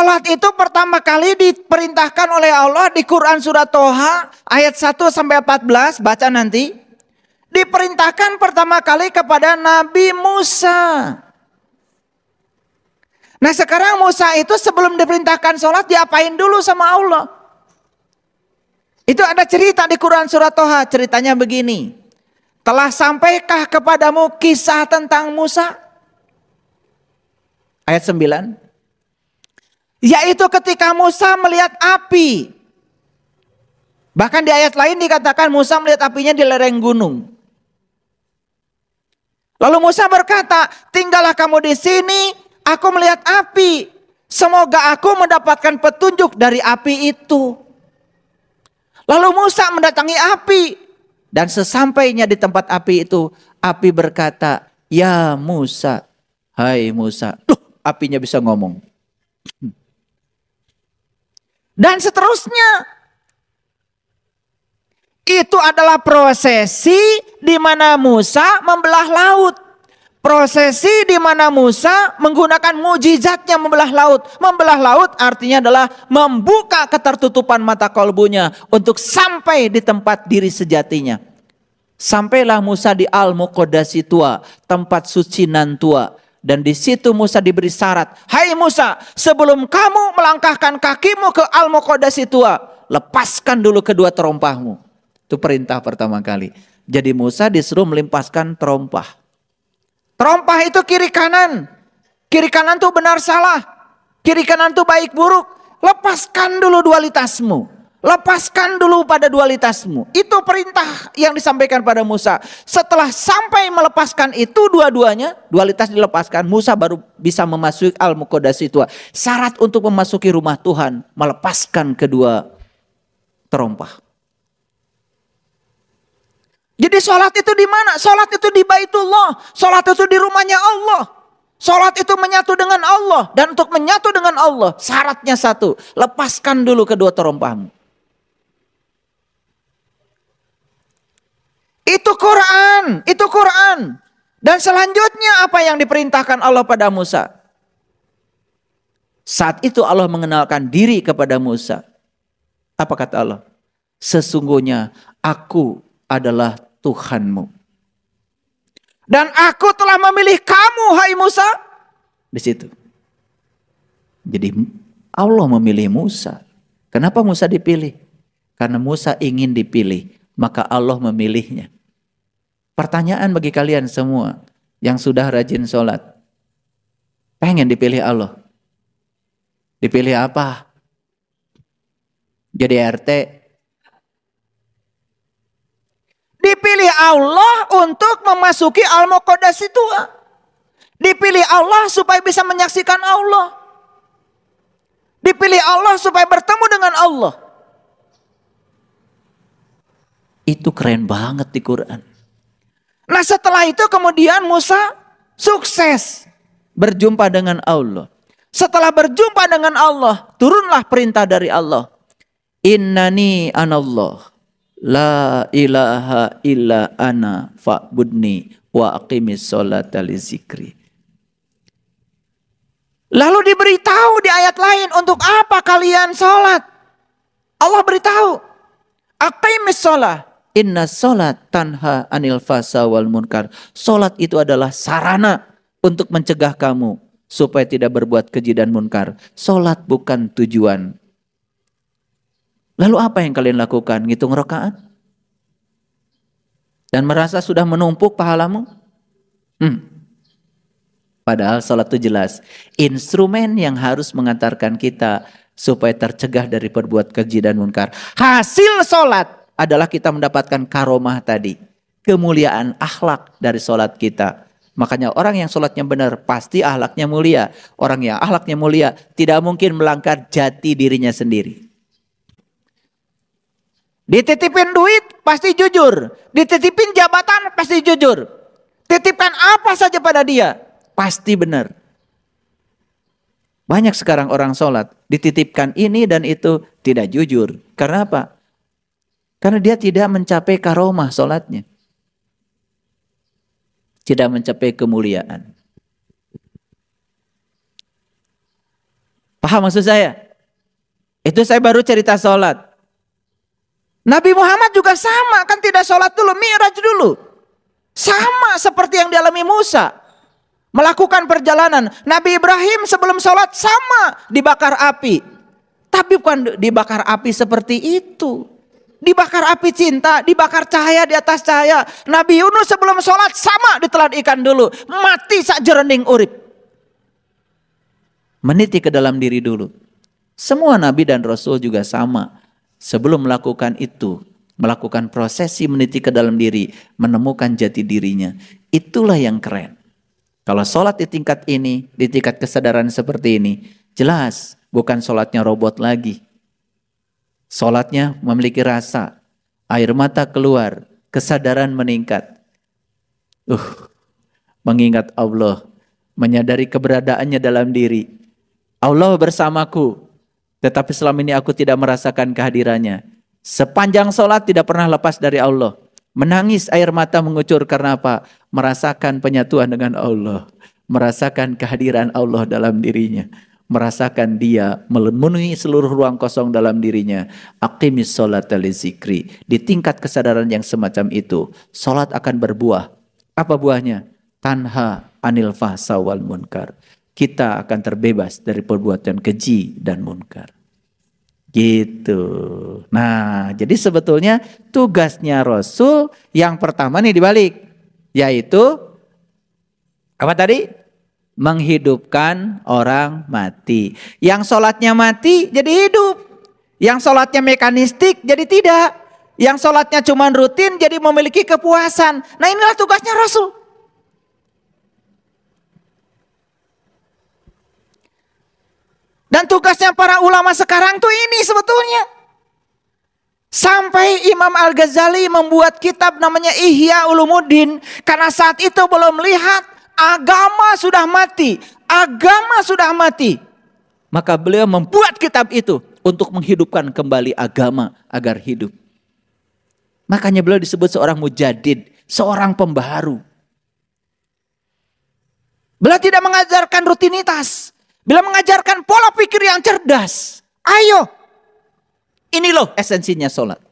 Sholat itu pertama kali diperintahkan oleh Allah di Quran surat Toha ayat 1-14, baca nanti. Diperintahkan pertama kali kepada Nabi Musa. Nah sekarang Musa itu sebelum diperintahkan sholat diapain dulu sama Allah? Itu ada cerita di Quran surat Toha, ceritanya begini. Telah sampaikah kepadamu kisah tentang Musa? Ayat 9. Yaitu ketika Musa melihat api. Bahkan di ayat lain dikatakan Musa melihat apinya di lereng gunung. Lalu Musa berkata, tinggallah kamu di sini, aku melihat api. Semoga aku mendapatkan petunjuk dari api itu. Lalu Musa mendatangi api. Dan sesampainya di tempat api itu, api berkata, ya Musa, hai Musa. Loh, apinya bisa ngomong. Dan seterusnya. Itu adalah prosesi di mana Musa membelah laut. Prosesi di mana Musa menggunakan mujizatnya membelah laut. Membelah laut artinya adalah membuka ketertutupan mata kolbunya untuk sampai di tempat diri sejatinya. Sampailah Musa di Al-Muqaddasi Tua, tempat suci nan tua. Dan di situ Musa diberi syarat. Hai Musa, sebelum kamu melangkahkan kakimu ke Al-Muqaddasi Tua, lepaskan dulu kedua terompahmu. Itu perintah pertama kali. Jadi Musa disuruh melimpaskan terompah. Terompah itu kiri kanan. Kiri kanan itu benar salah. Kiri kanan itu baik buruk. Lepaskan dulu dualitasmu. Lepaskan dulu pada dualitasmu. Itu perintah yang disampaikan pada Musa. Setelah sampai melepaskan itu dua-duanya, dualitas dilepaskan, Musa baru bisa memasuki Al-Muqaddasi Tua. Syarat untuk memasuki rumah Tuhan, melepaskan kedua terompah. Jadi sholat itu di mana? Sholat itu di Baitullah. Sholat itu di rumahnya Allah. Sholat itu menyatu dengan Allah. Dan untuk menyatu dengan Allah, syaratnya satu. Lepaskan dulu kedua terompahmu. Itu Quran, itu Quran. Dan selanjutnya apa yang diperintahkan Allah pada Musa? Saat itu Allah mengenalkan diri kepada Musa. Apa kata Allah? Sesungguhnya aku adalah Tuhanmu. Dan aku telah memilih kamu, hai Musa. Di situ. Jadi Allah memilih Musa. Kenapa Musa dipilih? Karena Musa ingin dipilih. Maka Allah memilihnya. Pertanyaan bagi kalian semua yang sudah rajin sholat. Pengen dipilih Allah. Dipilih apa? Jadi RT. Dipilih Allah untuk memasuki Al-Muqaddasi Tua. Dipilih Allah supaya bisa menyaksikan Allah. Dipilih Allah supaya bertemu dengan Allah. Itu keren banget di Quran. Nah setelah itu kemudian Musa sukses berjumpa dengan Allah. Setelah berjumpa dengan Allah, turunlah perintah dari Allah. Innani anallah, la ilaha illa ana fa'budni wa aqimis sholata li zikri. Lalu diberitahu di ayat lain untuk apa kalian sholat. Allah beritahu. Aqimis sholat. Inna sholat tanha anil fasa wal munkar. Sholat itu adalah sarana untuk mencegah kamu supaya tidak berbuat keji dan munkar. Sholat bukan tujuan. Lalu apa yang kalian lakukan? Ngitung rakaat? Dan merasa sudah menumpuk pahalamu? Padahal sholat itu jelas. Instrumen yang harus mengantarkan kita supaya tercegah dari berbuat keji dan munkar. Hasil sholat adalah kita mendapatkan karomah tadi. Kemuliaan akhlak dari sholat kita. Makanya orang yang sholatnya benar pasti akhlaknya mulia. Orang yang akhlaknya mulia tidak mungkin melanggar jati dirinya sendiri. Dititipin duit pasti jujur. Dititipin jabatan pasti jujur. Titipkan apa saja pada dia pasti benar. Banyak sekarang orang sholat dititipkan ini dan itu tidak jujur. Karena apa? Karena dia tidak mencapai karomah sholatnya. Tidak mencapai kemuliaan. Paham maksud saya? Itu saya baru cerita sholat. Nabi Muhammad juga sama, kan tidak sholat dulu, mi'raj dulu. Sama seperti yang dialami Musa. Melakukan perjalanan. Nabi Ibrahim sebelum sholat sama dibakar api. Tapi bukan dibakar api seperti itu. Dibakar api cinta, dibakar cahaya di atas cahaya. Nabi Yunus sebelum sholat sama ditelan ikan dulu. Mati sak jerening urip. Meniti ke dalam diri dulu. Semua Nabi dan Rasul juga sama. Sebelum melakukan itu, melakukan prosesi meniti ke dalam diri, menemukan jati dirinya. Itulah yang keren. Kalau sholat di tingkat ini, di tingkat kesadaran seperti ini, jelas bukan sholatnya robot lagi. Sholatnya memiliki rasa, air mata keluar, kesadaran meningkat. Mengingat Allah, menyadari keberadaannya dalam diri. Allah bersamaku, tetapi selama ini aku tidak merasakan kehadirannya. Sepanjang sholat tidak pernah lepas dari Allah. Menangis air mata mengucur karena apa? Merasakan penyatuan dengan Allah. Merasakan kehadiran Allah dalam dirinya. Merasakan dia memenuhi seluruh ruang kosong dalam dirinya. Aqimis sholata li zikri. Di tingkat kesadaran yang semacam itu, sholat akan berbuah. Apa buahnya? Tanha anil fahsa wal munkar. Kita akan terbebas dari perbuatan keji dan munkar. Gitu. Nah, jadi sebetulnya tugasnya Rasul yang pertama nih dibalik. Yaitu, apa tadi? Menghidupkan orang mati. Yang sholatnya mati jadi hidup. Yang sholatnya mekanistik jadi tidak. Yang sholatnya cuma rutin jadi memiliki kepuasan. Nah, inilah tugasnya Rasul. Dan tugasnya para ulama sekarang tuh ini sebetulnya. Sampai Imam Al-Ghazali membuat kitab namanya Ihya Ulumuddin. Karena saat itu belum melihat agama sudah mati. Agama sudah mati. Maka beliau membuat kitab itu untuk menghidupkan kembali agama agar hidup. Makanya beliau disebut seorang mujadid, seorang pembaharu. Beliau tidak mengajarkan rutinitas. Beliau mengajarkan pola pikir yang cerdas. Ayo. Ini loh esensinya sholat.